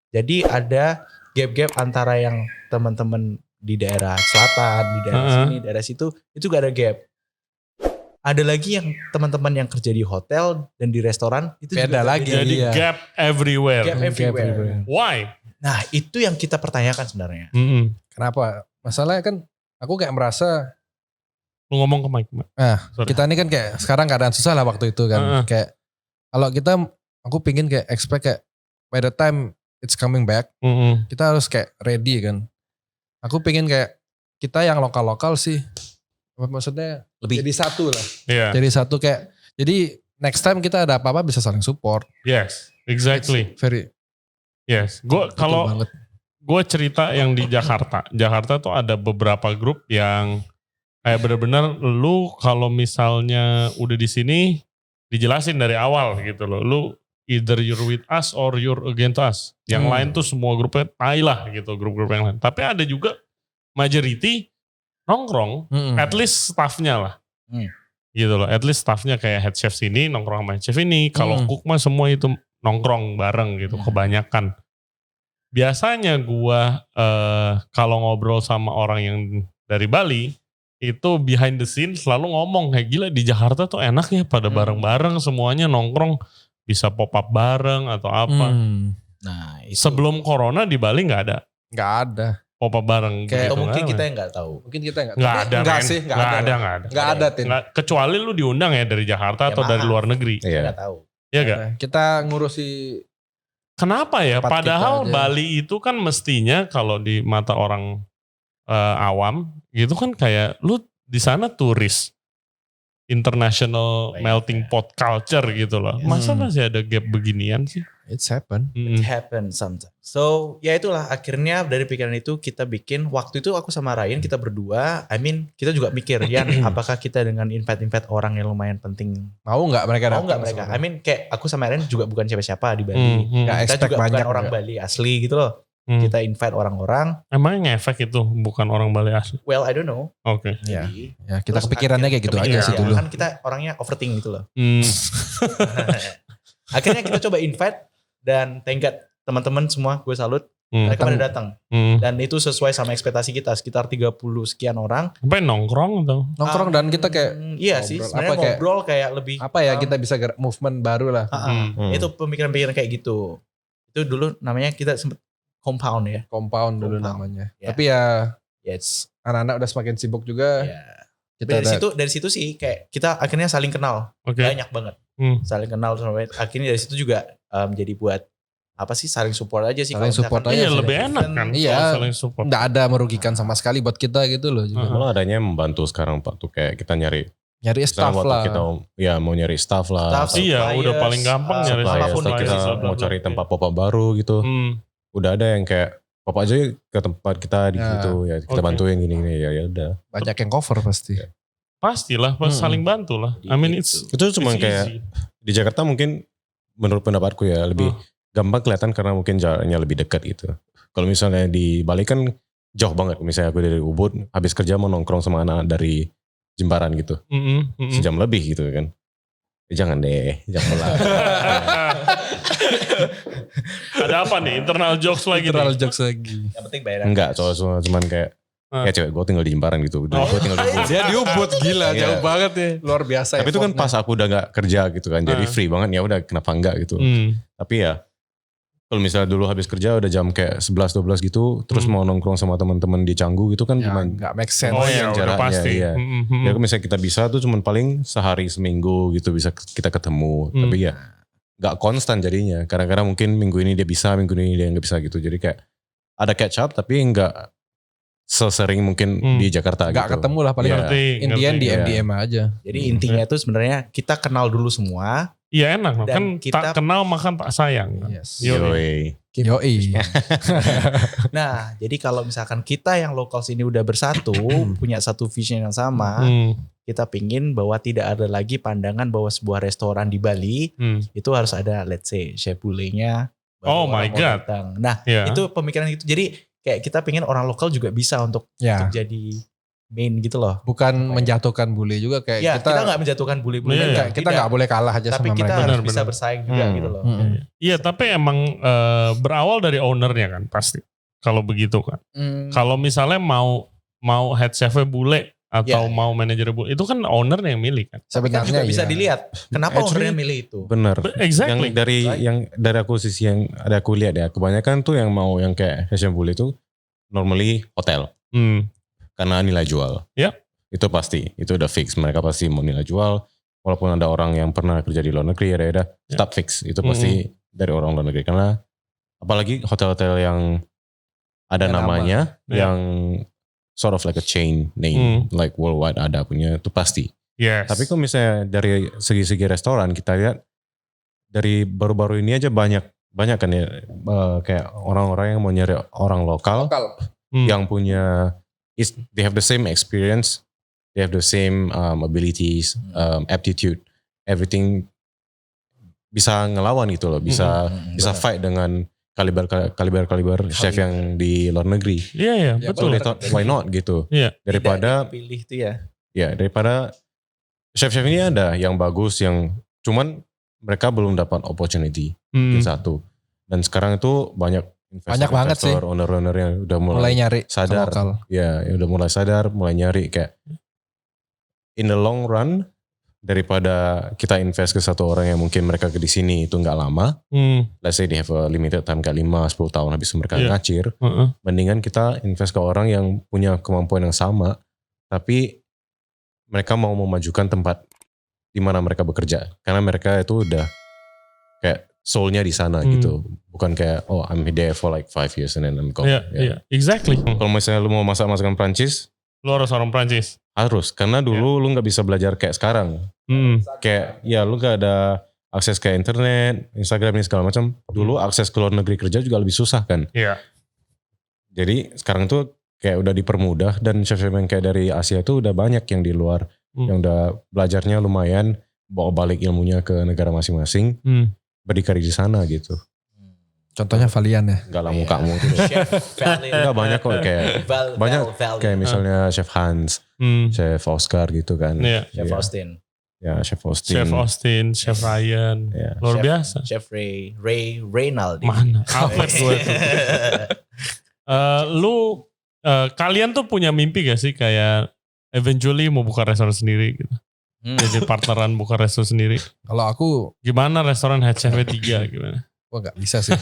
Jadi ada gap-gap antara yang teman-teman di daerah selatan, di daerah sini, daerah situ, itu gak ada gap. Ada lagi yang teman-teman yang kerja di hotel dan di restoran itu Beda juga lagi. Jadi Iya. gap everywhere. Gap everywhere. Why? Nah itu yang kita pertanyakan sebenarnya. Kenapa? Masalahnya kan aku kayak merasa Lu ngomong ke Mike. Sorry. kita ini kan kayak sekarang keadaan susah lah waktu itu kan. Kayak kalau kita, aku pingin kayak expect kayak by the time it's coming back, kita harus kayak ready kan. Aku pingin kayak kita yang lokal-lokal sih, maksudnya Lebih. jadi satu lah. Yeah. Jadi satu kayak, jadi next time kita ada apa-apa bisa saling support. Yes, exactly. It's very. Yes. Gue cerita yang di Jakarta. Jakarta tuh ada beberapa grup yang kayak bener-bener lu kalau misalnya udah di sini dijelasin dari awal gitu loh. Lu either you're with us or you're against us. Yang lain tuh semua grupnya tai lah gitu, grup-grup yang lain. Tapi ada juga majority nongkrong, at least staffnya lah. Gitu loh, at least staffnya kayak head chef sini nongkrong sama head chef ini. Kalau cook mah semua itu nongkrong bareng gitu, kebanyakan. Biasanya gua kalau ngobrol sama orang yang dari Bali, itu behind the scene selalu ngomong kayak gila di Jakarta tuh enak ya pada bareng-bareng semuanya nongkrong, bisa pop up bareng atau apa. Nah itu. Sebelum corona di Bali nggak ada Nggak ada. pop up bareng. Kayak gitu, mungkin kan? kita yang nggak tahu. Mungkin kita nggak. Nggak ada, Nggak men. sih. Nggak ada. Nggak ada Tin. Kecuali lu diundang ya dari Jakarta Ya, atau dari maaf. luar negeri. Kita Iya. nggak tahu. Iya gak? Kita ngurusi. Kenapa ya? Tempat Padahal kita aja. Bali itu kan mestinya kalau di mata orang awam gitu kan kayak lu di sana turis. International Baik, melting ya. pot culture gitu loh. Yes. Masa masih ada gap beginian sih? It's happen. It happens sometimes. So ya itulah akhirnya dari pikiran itu kita bikin. Waktu itu aku sama Ryan kita berdua. I mean kita juga mikir Yan apakah kita dengan invite orang yang lumayan penting. Mau nggak mereka Mau datang? nggak mereka? I mean kayak aku sama Ryan juga bukan siapa-siapa di Bali. Nggak Kita expect juga banyak bukan orang nggak? Bali asli gitu loh. Kita invite orang-orang. Emangnya ngefek itu bukan orang Bali asli? Well I don't know. Oke. Ya. Jadi, Ya kita terus kepikirannya kayak gitu aja kepikiran. sih Iya. dulu. Kan kita orangnya overthink gitu loh. Hmm. Akhirnya kita coba invite dan thank God teman-teman semua gue salut. Mereka pada datang. Dan itu sesuai sama ekspektasi kita. Sekitar 30 sekian orang. Apa nongkrong atau? Nongkrong dan kita kayak Iya sih ngobrol. sebenarnya Apa kayak- ngobrol kayak lebih. apa ya kita bisa gerak movement baru lah. Itu pemikiran-pemikiran kayak gitu. Itu dulu namanya kita sempet compound ya. Compound dulu Compound. namanya. Ya. Tapi ya Yes. anak-anak udah semakin sibuk juga. Ya. Kita Dari situ sih kayak kita akhirnya saling kenal. Oke. Banyak banget. Saling kenal sampai akhirnya dari situ juga jadi buat apa sih saling support aja sih. Saling Kalau support misalkan- aja Iya sih. lebih enak kan. Iya. kalau saling support. nggak ada merugikan sama sekali buat kita gitu loh. Juga. Malah adanya membantu sekarang Pak tuh kayak kita nyari Nyari staff waktu lah. kita mau nyari staff lah. Staff, Iya suppliers, udah paling gampang nyari suppliers, apapun atau itu kita sih, mau cari tempat pop-up baru gitu. Udah ada yang kayak pop aja ke tempat kita di Ya. situ ya kita Oke. bantuin gini ya udah. Banyak yang cover pasti. Pastilah saling bantu lah. I mean it's Itu cuma it's kayak easy. di Jakarta mungkin menurut pendapatku ya lebih gampang kelihatan karena mungkin jaraknya lebih dekat gitu. Kalau misalnya di Bali kan jauh banget. Misalnya aku dari Ubud habis kerja mau nongkrong sama anak dari Jimbaran gitu. Sejam lebih gitu kan. Jangan deh, jangan lah. Ada apa nih? Internal jokes lagi Internal nih? jokes lagi. Yang penting bayaran. Enggak, soalnya cuman kayak cewek gue tinggal di Jimbaran gitu. Gue tinggal di Ubud. Dia di Ubud gila, Iya. jauh banget ya. Luar biasa. Tapi itu kan pas aku udah gak kerja gitu kan. Jadi free banget ya udah kenapa enggak gitu. Tapi ya kalau misalnya dulu habis kerja udah jam kayak 11-12 gitu. Terus mau nongkrong sama teman-teman di Canggu gitu kan Ya, cuman. nggak make sense. Oh yang ya udah jaraknya, pasti. iya. Ya kalau misalnya kita bisa tuh cuman paling sehari seminggu gitu bisa kita ketemu. Tapi ya gak konstan jadinya. Kadang-kadang mungkin minggu ini dia bisa, minggu ini dia gak bisa gitu. Jadi kayak ada catch up tapi gak sesering mungkin di Jakarta Nggak gitu. ketemu lah paling. Iya. Ngerti, In the end ngerti. di Iya. MDM aja. Jadi intinya itu sebenarnya kita kenal dulu semua. Iya enak Dan kan kita- tak kenal makan tak sayang. Yes. Yoi. Yoi. Yoi. Nah, jadi kalau misalkan kita yang lokal sini udah bersatu, punya satu vision yang sama, kita pingin bahwa tidak ada lagi pandangan bahwa sebuah restoran di Bali itu harus ada let's say chef bule-nya. baru Oh orang my mau God. datang. Nah, Iya. itu pemikiran itu. Jadi kayak kita pingin orang lokal juga bisa untuk Ya. jadi main gitu loh. Bukan menjatuhkan bully juga kayak Ya, kita nggak menjatuhkan bully-bully. Kita nggak boleh kalah aja tapi sama kita mereka. harus bisa bersaing juga gitu loh. Iya, tapi emang berawal dari ownernya kan pasti. Kalau begitu kan. Kalau misalnya mau head chefnya bule atau mau manajernya bule, itu kan owner yang milih kan. Sebenarnya juga bisa dilihat kenapa ownernya milih itu. Bener. Exactly. Yang dari akuisisi yang ada aku lihat ya, kebanyakan tuh yang mau yang kayak head chef bule itu normally hotel. Karena nilai jual. Ya. Itu pasti, itu udah fix. Mereka pasti mau nilai jual. Walaupun ada orang yang pernah kerja di luar negeri, ada tetap fix. Itu pasti dari orang luar negeri. Karena apalagi hotel-hotel yang ada namanya, yang sort of like a chain name, like worldwide ada punya, itu pasti. Yes. Tapi kalau misalnya dari segi-segi restoran, kita lihat dari baru-baru ini aja banyak kan ya, kayak orang-orang yang mau nyari orang lokal. Yang punya, they have the same experience, they have the same abilities, aptitude, everything bisa ngelawan gitu loh, bisa fight dengan kaliber chef yang di luar negeri. Iya, betul. Why not gitu? Daripada pilih itu ya. Ya, daripada chef-chef ini ada yang bagus, yang cuman mereka belum dapat opportunity satu. Dan sekarang itu banyak investor, owner-owner yang udah mulai nyari sadar. Ya, udah mulai sadar, mulai nyari kayak in the long run, daripada kita invest ke satu orang yang mungkin mereka di sini itu nggak lama, let's say they have a limited time kayak 5-10 tahun habis mereka ngacir, mendingan kita invest ke orang yang punya kemampuan yang sama, tapi mereka mau memajukan tempat di mana mereka bekerja, karena mereka itu udah kayak soul-nya di sana gitu, bukan kayak I'm there for like 5 years and then I'm gone. Iya, exactly. Kalau misalnya lu mau masakan Prancis, lu harus orang Prancis. Harus, karena dulu lu gak bisa belajar kayak sekarang. Kayak ya lu gak ada akses ke internet, Instagram ini segala macam. Dulu akses ke luar negeri kerja juga lebih susah kan. Iya. Jadi sekarang tuh kayak udah dipermudah, dan chef-chef yang kayak dari Asia tuh udah banyak yang di luar. Yang udah belajarnya lumayan, bawa balik ilmunya ke negara masing-masing. Berdikari di sana gitu. Contohnya Valian ya. Enggak lah mukamu gitu. Enggak banyak kok kayak banyak kayak misalnya Chef Hans, Chef Oscar gitu kan. Chef Austin. Ya, Chef Austin. Chef Austin, Chef Ryan. Luar biasa. Chef Reynaldi. Mana? Outlet gue itu. Kalian tuh punya mimpi gak sih kayak eventually mau buka restoran sendiri gitu? Jadi partneran buka restoran sendiri. Kalau aku gimana restoran head chef 3 gimana? Wah gak bisa sih.